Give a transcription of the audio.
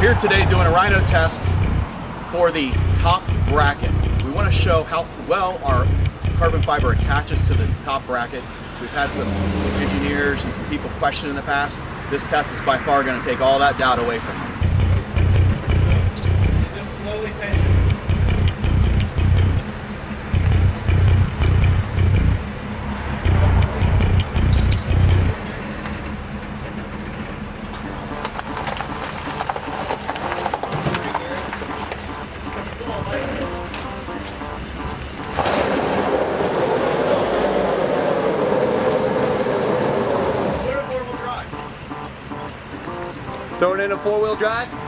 here today doing a Rhino test for the top bracket. We want to show how well our carbon fiber attaches to the top bracket. We've had some engineers and some people question in the past. This test is by far going to take all that doubt away from them. Just slowly tension. Throwing in a four-wheel drive.